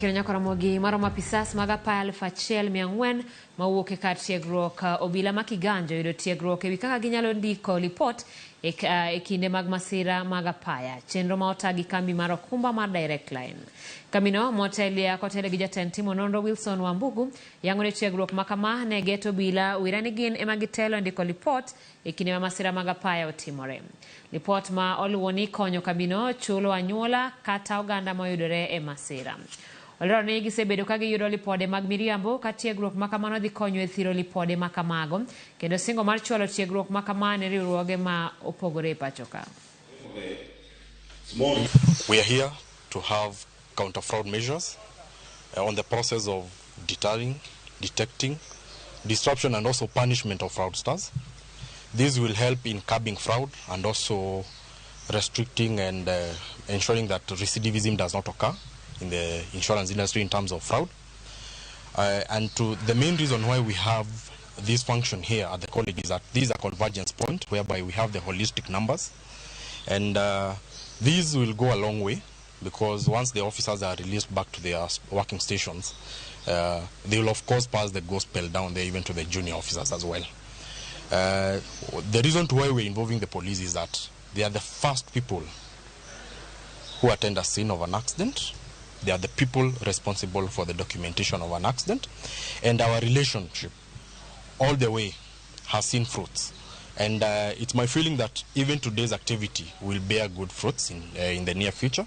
Kenya Ramogi marom apisas mag apaya 1,400 mawuok e kar tiegruok obila ma Kiganjo yudo tiegruok ewi kaka ginyalo ndiko lipot e kinde mag masira mag apaya. Chenro ma otagi kambi mar okumba mar Direct Line. Kamino motelia kotele gi jatend timo nonro Wilson Wambugu yang'one tiegruok makama ne geto obila wirani gin ema gitelo ndiko lipot e kinde ma masira mag apaya otimore. Lipot ma oluwoni konyo kamino chulo anyuola kata oganda moyudore e masira. Olero ni gisebedo ka giyudo lipode mag miriambo ka tiegruok makamano dhi konyo e thiro lipode makamago kendo singo mar chwalo tiegruok makamano e riwruoge ma opogore e pacho ka. We are here to have counter fraud measures on the process of deterring, detecting, disruption and also punishment of fraudsters. This will help in curbing fraud and also restricting and ensuring that recidivism does not occur in the insurance industry in terms of fraud. The main reason why we have this function here at the college is that this is a convergence point whereby we have the holistic numbers, and these will go a long way because once the officers are released back to their working stations, they will of course pass the gospel down there even to the junior officers as well. The reason why we're involving the police is that they are the first people who attend a scene of an accident. They are the people responsible for the documentation of an accident, and our relationship all the way has seen fruits. And it's my feeling that even today's activity will bear good fruits in the near future.